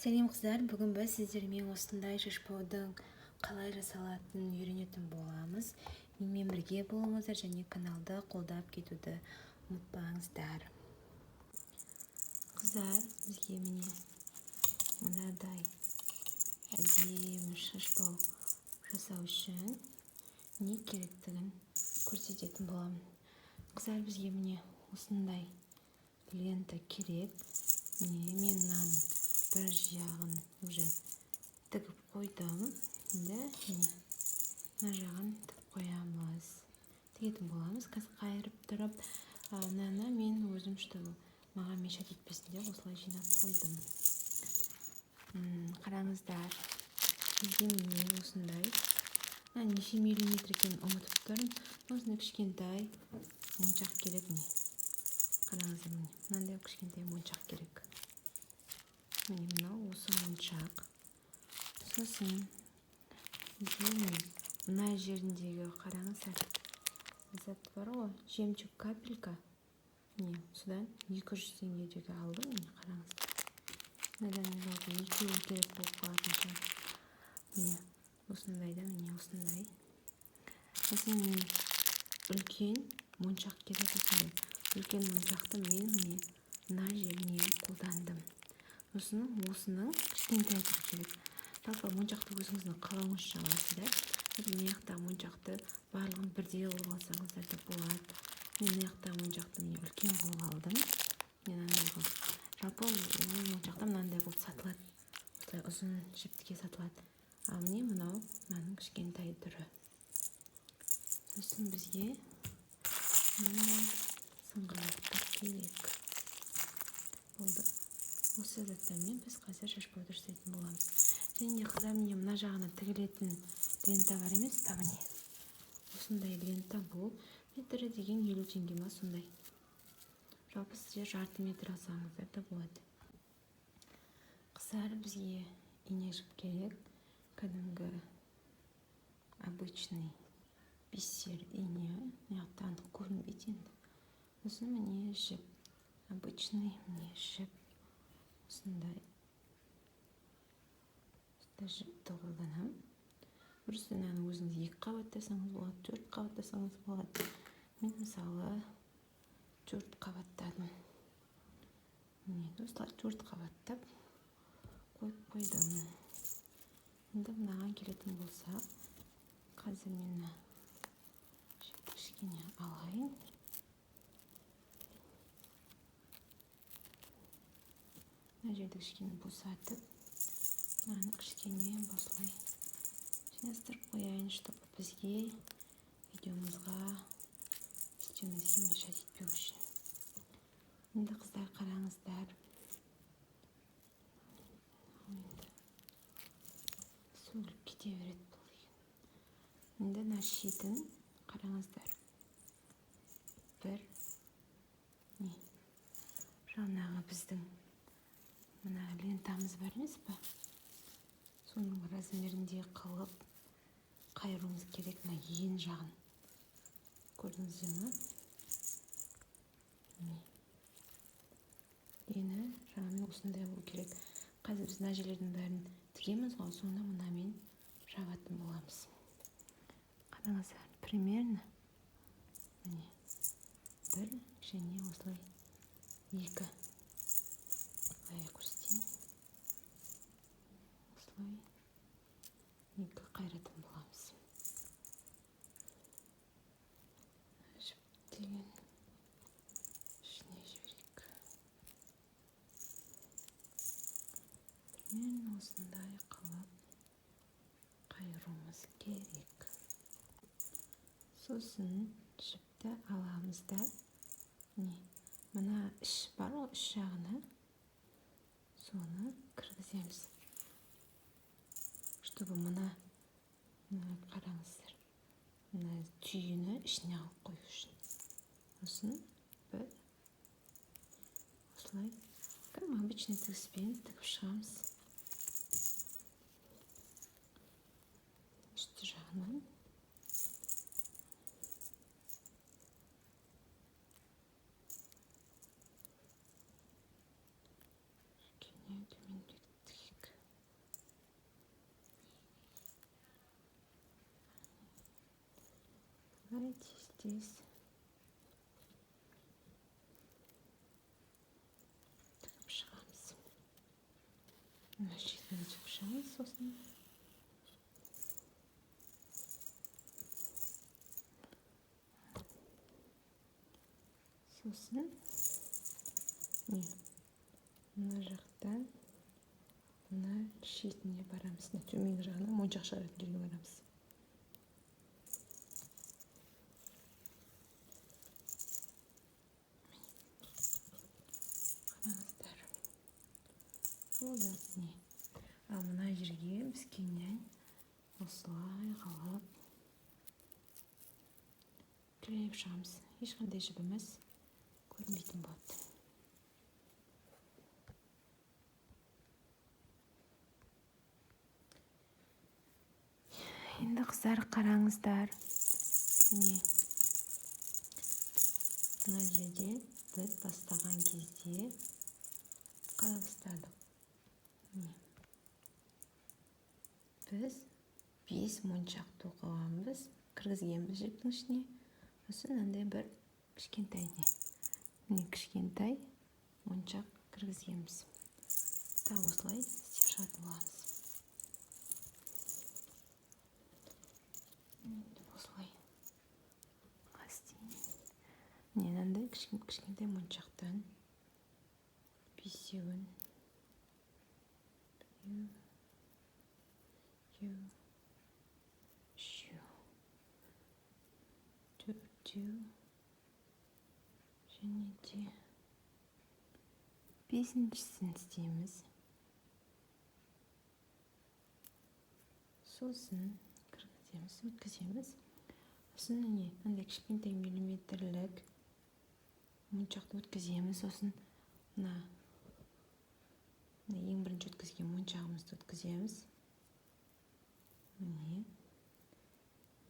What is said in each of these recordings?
Сәлем қыздар, бүгін біз сіздермен осындай шашбаудың қалай жасалатынын үйренетін боламыз. Менімен бірге болыңыздар және каналды қолдап кетуді ұмытпаңыздар. Қыздар, бізге міне мынадай әдемі шашбау жасау үшін не керектігін көрсететін боламын. Қыздар, бізге міне осындай лента керек. Мен мынаның бір жағын уже тігіп қойдым. Енді мына жағын тігіп қоямыз. Тігетін боламыз. Қазір қайырып тұрып, мынаны мен өзім чтобы маған мешат етпесін деп осылай жинап қойдым. Қараңыздар. Бізге міне осындай. Неше миллиметр екенін ұмытып тұрмын. Осындай кішкентай моншақ керек міне. Қараңыздар, міне мынандай кішкентай моншақ керек. Міне мынау осы моншақ. Сосын мына жеріндегі қараңыздар. Зат бар ғой, жемчуг капелька. Міне содан 200 теңгедегі алдым. Міне қараңыздар. Мынадан екеуі керек болып қалатын шығар. Міне осындайда, міне осындай. Сосын үлкен моншақ керек осындай. Үлкен моншақты мен міне мына жеріне қолдандым. Осының кішкентай керек. Жалпы моншақты өзіңіздің қалауыңызша аласыздар. Мына жақтағы моншақты барлығын бірдей қылып алсаңыздар да болады. Мен мына жақтағы моншақты міне үлкен қылып алдым. Мынандай қылып. Жалпы моншақта мынандай болып сатылады. Осылай ұзын жіптікке сатылады. Ал міне мынау мынаның кішкентай түрі. Сосын бізге сыңғырлақтар керек. Болды. Осы заттармен біз қазір шашбауды жасайтын боламыз. Және де қыздар, міне мына жағына тігілетін лента бар емес па, міне. Осындай лента бұл. Метрі деген 50 теңге ма сондай. Жалпы сіздер жарты метр алсаңыздар да болады. Қыздар, бізге ине жіп керек. Кәдімгі обычный бисер ине. Маяқтан көрінбейді енді. Сосын міне жіп. Обычный міне жіп. Осындай жіпті қолданам. Бірісі өзіңіз 2 қабаттасаңыз болады, 4 қабаттасаңыз болады. Мен мысалы 4 қабаттадым. Міне осылай 4 қабаттап қойып қойдым. Енді мынаған келетін болсақ, қазір мен жіпті кішкене алайын. Мына жерді кішкене босатып, мынаны кішкене осылай жинастырып қояйын, чтобы бізге видеомызға істеуімізге мешат етпеу үшін. Енді қыздар, қараңыздар. Сөгіліп кете береді бұл деген. Енді мына шетін қараңыздар. Жаңағы біздің мына лентамыз бар емес па? Соның размерінде қылып қайыруымыз керек. Мына ең жағын көрдіңіздер ме? Ені жағымен осындай болу керек. Қазір біз мына жерлердің бәрін тігеміз ғой, соны мынамен жабатын боламыз. Қараңыздар, примерно міне 1 және осылай 2. Қалай көрсетейін. Осылай 2 қайратын боламыз. Жіптеген ішіне жіберейік. Примерно осындай қылып қайыруымыз керек. Сосын жіпті аламыз да, мына іш бар ғой, іш жағына соны кіргіземіз. Чтобы мына қараңыздар, мына түйіні ішіне алып қою үшін. Сосын осылай обычный тігіспен тігіп шығамыз. Үсті жағынан. Төмендетейік. осылай тез тігіп шығамыз. Мына шетіне тігіп шығамыз. Сосын мына жақтан мына шетіне барамыз. Төменгі жағына моншақ шығаратын жерге барамыз. Қараңыздар. Болды. Ал мына жерге біз кейіннен осылай қалып клееп шығамыз. Ешқандай жібіміз көрінбейтін болады. Енді қыздар қараңыздар. Мына жерде біз бастаған кезде қалай бастадық? Біз 5 моншақ тоқығанбыз, кіргізгенбіз жіптің ішіне. Сосын мынандай бір кішкентай моншақ кіргізгенбіз. Осылай істеп шығатын боламыз. Осылай. Мынандай кішкентай моншақтан 5-еуін 4-еу және де 5-шісін істейміз. Сосын өткіземіз. Сосын мынандай кішкентай миллиметрлік моншақты өткіземіз. Сосын ең бірінші өткізген моншағымызды өткіземіз.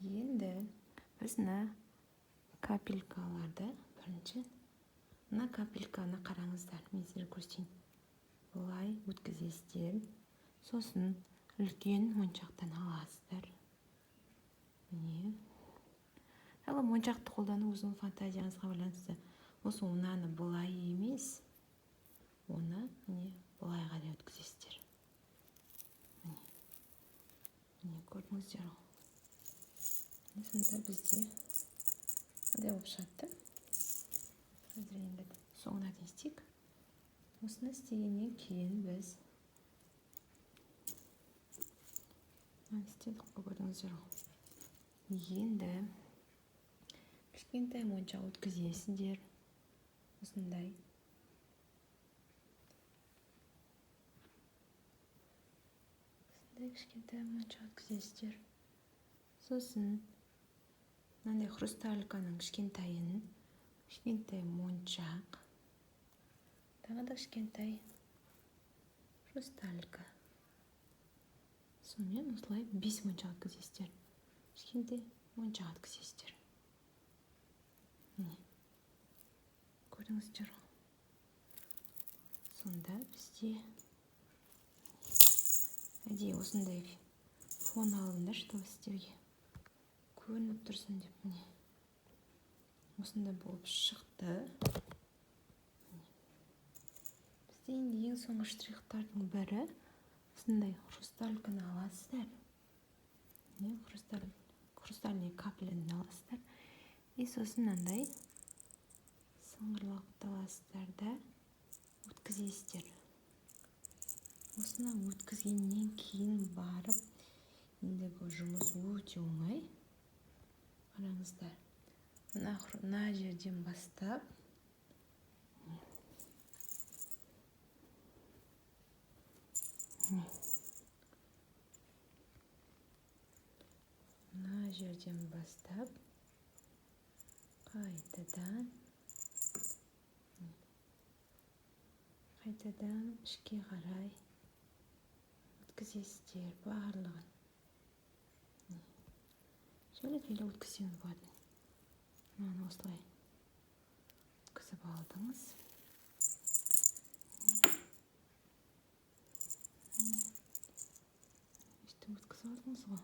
Енді біз капелькаларды мына капельканы қараңыздар. Мен сіздерге көрсетейін. Бұлай өткізесіздер. Сосын үлкен моншақтан аласыздар. Ал моншақты қолдану өзінің фантазияңызға байланысты. Осы мынаны бұлай емес, оны бұлай қарай өткізесіздер. Көрдіңіздер ғой. Сонда бізде мындай болып шығады. Қазір енді соңына дейін істейік. Осыны істегеннен кейін біз істедік қой, көрдіңіздер ғой. Енді кішкентай моншақ өткізесіздер. Осындай. Кішкентай моншақ өткізесіздер. Сосын мынандай хрустальканың кішкентай моншақ. Тағы да кішкентай хрусталька. Сонымен осылай 5 моншақ өткізесіздер. Кішкентай моншақ өткізесіздер. Көрдіңіздер ғой. Сонда бізде әдейі осындай фон алыңдар, чтобы сіздерге көрініп тұрсын деп. Осында болып шықты. Бізде енді ең соңғы штрихтардың бірі осындай хрустальканы аласыздар. Хрустальный капляны аласыздар. И сосын мынандай сыңғырлақты аласыздар да өткізесіздер. Осыны өткізгеннен кейін барып, енді бұл жұмыс өте оңай. Қараңыздар. Мына жерден бастап қайтадан ішке қарай өткізесіздер барлығын. Шөлі өткізсеңіз болады. Мынаны осылай өткізіп алдыңыз. Өткізіп алдыңыз ғой.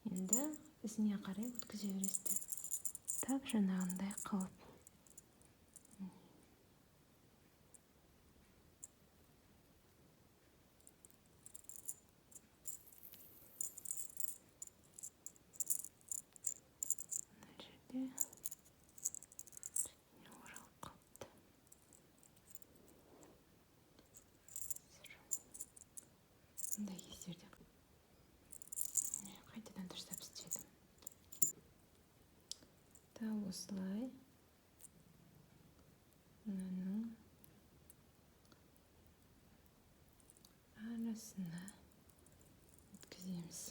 Енді ізіне қарай өткізе бересіздер. тап жаңағындай қылып мына жерде оралып қалыпты. Мұндай кездерде қайтадан дұрыстап істедім. Осылай мынаның арасына өткіземіз.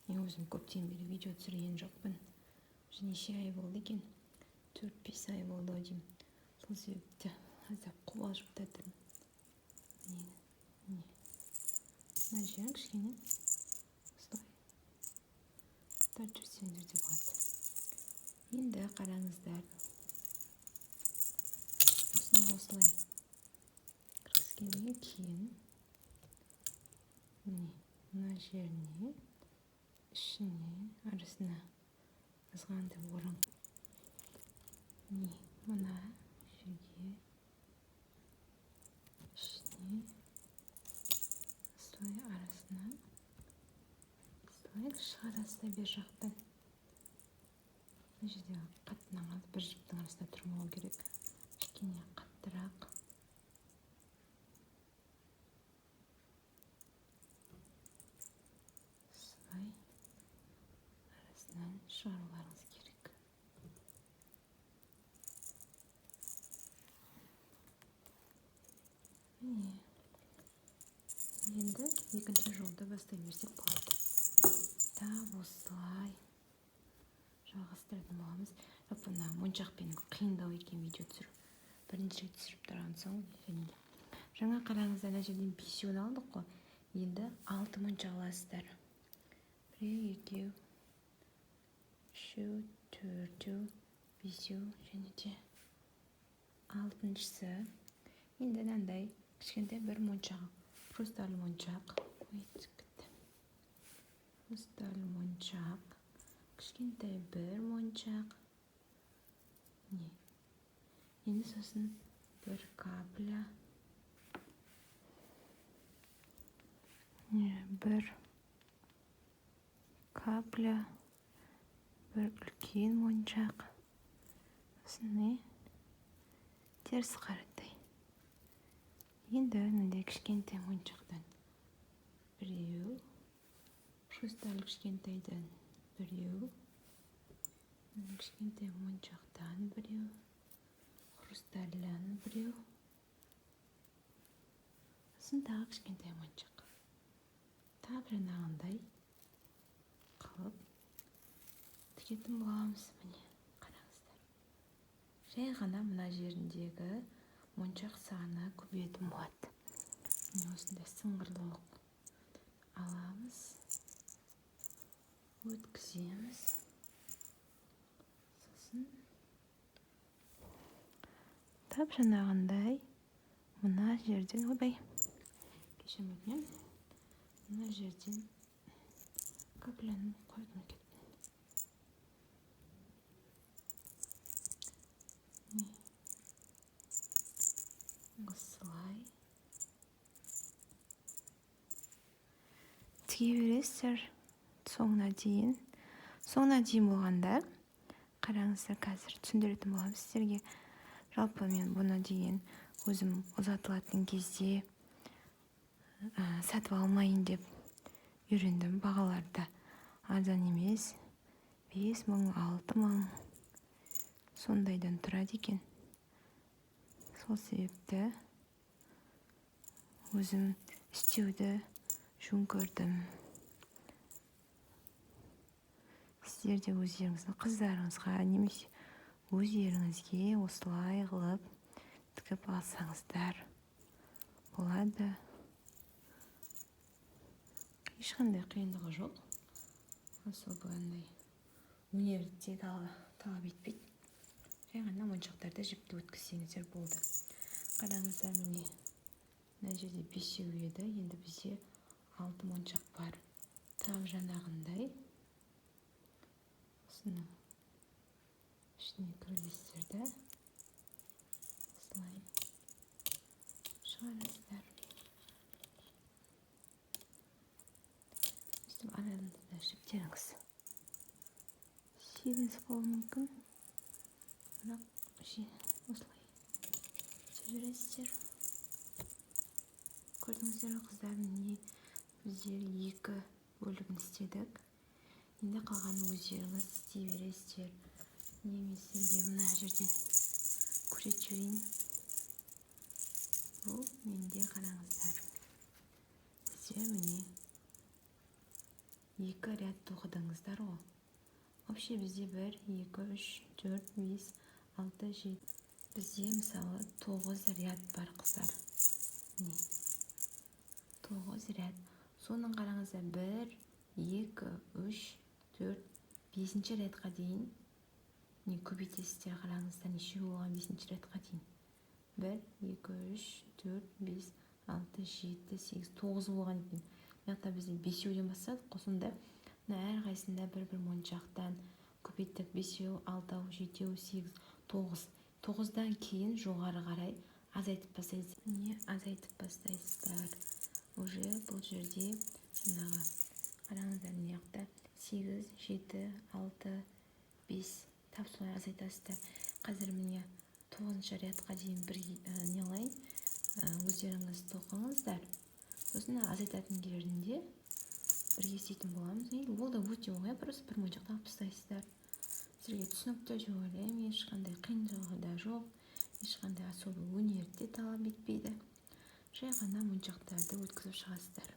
Мен өзім көптен бері видео түсірген жоқпын. Уже неше ай болды екен? 4-5 ай болды ау деймін. Сол себепті аздап қобалжып та тұрмын. Мына жерін кішкене осылай тартып жіберсеңдер де болады. Енді қараңыздар. Осылай кіргізгеннен кейін мына жеріне ішіне арасына азғантай орын. Мына жерге ішіне осылай арасына осылай шығарасыздар бер жақтан. Мына жерде қаттынан бір жіптің арасында тұрмау керек. Кішкене қаттырақ. Осылай арасынан шығаруларыңыз керек. Енді екінші жолды бастай берсек болады. Осылай жалғастыратын боламыз. Мына моншақпен қиындау екен видео түсіру. Бірінші рет түсіріп тұрған соң. Жаңа қараңыздар, ана жерден 5-еуін алдық қой. Енді 6 моншақ аласыздар. 1, 2, 3, 4, 5 және де 6-шысы. Енді мынандай кішкентай бір моншақ. Хрусталь моншақ. Хрусталь моншақ. Кішкентай бір моншақ. Енді сосын бір капля. Бір капля. Бір үлкен моншақ. Сосын теріс қаратай. Енді мынандай кішкентай моншақтан біреу. Хрусталь кішкентайдан біреу. Кішкентай моншақтан біреу. Хрустальдан біреу. Сосын тағы кішкентай моншақ. Тап жаңағындай қылып тігетін боламыз. Міне қараңыздар. Жай ғана мына жеріндегі моншақ саны көбейетін болады. Осындай сыңғырлық аламыз, өткіземіз. Сосын тап жаңағындай мына жерден, кешірім өтінемін, мына жерден капляны қойғым келді. Осылай тіге бересіздер соңына дейін. Соңына дейін болғанда қараңыздар, қазір түсіндіретін боламын сіздерге. Жалпы мен бұны дейін өзім ұзатылатын кезде сатып алмайын деп үйрендім. Бағаларды арзан емес, 5.000, 6.000 сондайдан тұрады екен. Сол себепті өзім істеуді жөн көрдім. Сіздер де өздеріңіздің қыздарыңызға немесе өздеріңізге осылай қылып тігіп алсаңыздар болады. Ешқандай қиындығы жоқ. Особо өнерді талап етпейді. Жай ғана моншақтарды жіпті өткізсеңіздер болды. Қараңыздар, міне мына жерде 5 еді, енді бізде 6 моншақ бар. Тап жаңағындай мына ішіне кіргізсіздер да осылай шығарасыздар. өстіп араларында да жіптеріңіз шиеленісіп қалуы мүмкін, бірақ осылай жібересіздер. Көрдіңіздер ме қыздар, міне біздер екі бөлігін істедік. Енді қалған өздеріңіз істей бересіздер. Мен сіздерге мына жерден көрсетіп жіберейін. Бұл менде қараңыздар. Сіздер міне екі ряд тоқыдыңыздар ғой. Вообще бізде 1, 2, 3, 4, 5, 6, 7. Бізде мысалы 9 ряд бар қыздар. Міне 9 ряд. Соның қараңыздар 1, 2, 3, 4, 5 рядқа дейін не көбейтесіздер. Қараңыздар неше болған 5 рядқа дейін. 1, 2, 3, 4, 5, 6, 7, 8, 9 болған екен. Яғни бізде 5-еуден бастадық. Сонда әрқайсында бір моншақтан көбейттік. 5, 6, 7, 8, 9. 9-дан кейін жоғары қарай азайтып бастайсыздар. Не азайтып бастайсыздар. Уже бұл жерде жаңағы қараңыздар, мына жақта 8, 7, 6, 5 тап солай азайтасыздар. Қазір міне 9-шы рядқа дейін бір нелайын, өздеріңіз тоқыңыздар. Сосын азайтатын жерінде бірге істейтін боламыз. Ол да өте оңай, просто бір моншақ тағып тастайсыздар. Сіздерге түсінікті деп ойлаймын. Ешқандай қиындығы да жоқ, ешқандай особо өнерді де талап етпейді. Жай ғана моншақтарды өткізіп шығасыздар.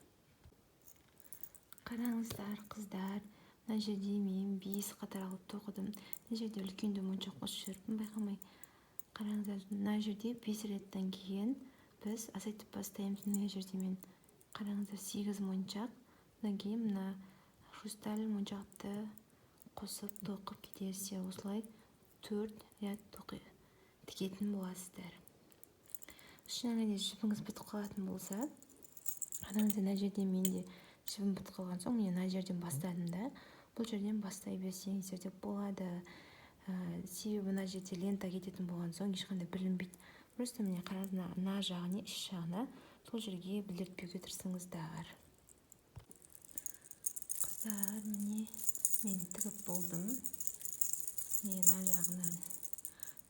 Қараңыздар қыздар, мына жерде мен 5 қатар алып тоқыдым. Мына жерде үлкенді моншақ қосып жіберіппін, байқамай. Қараңыздар, мына жерде 5 реттен кейін біз азайтып бастаймыз. Мына жерде мен қараңыздар 8 моншақ. Одан кейін мына хрусталь моншақты қосып тоқып кетерсіздер. Осылай 4 ряд тігетін боласыздар. Шынымен де жібіңіз бітіп қалатын болса, қараңыздар, мына жерде менде жібім бітіп қалған соң, мен мына жерден бастадым да. Бұл жерден бастай берсеңіздер де болады. Себебі мына жерде лента кететін болған соң ешқандай білінбейді. Просто міне қараңыздар, мына жағына, іш жағына сол жерге білдіртпеуге тырысыңыздар. Қыздар, міне мен тігіп болдым. Міне мына жағынан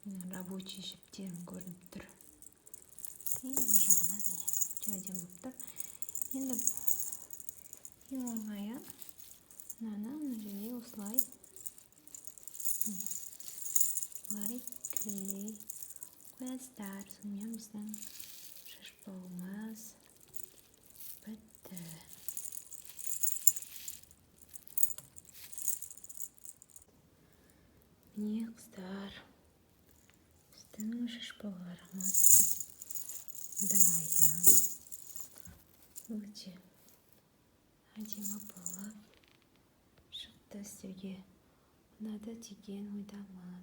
менің рабочий жіптерім көрініп тұр. Мына жағынан өте әдемі болып тұр. Енді ең оңайы мына жерге осылай кілей қоясыздар. Сонымен біздің шашбауымыз бітті. Міне қыздар, біздің шашбауларымыз дайын. Өте әдемі болып шықты. Сіздерге ұнады деген ойдамын.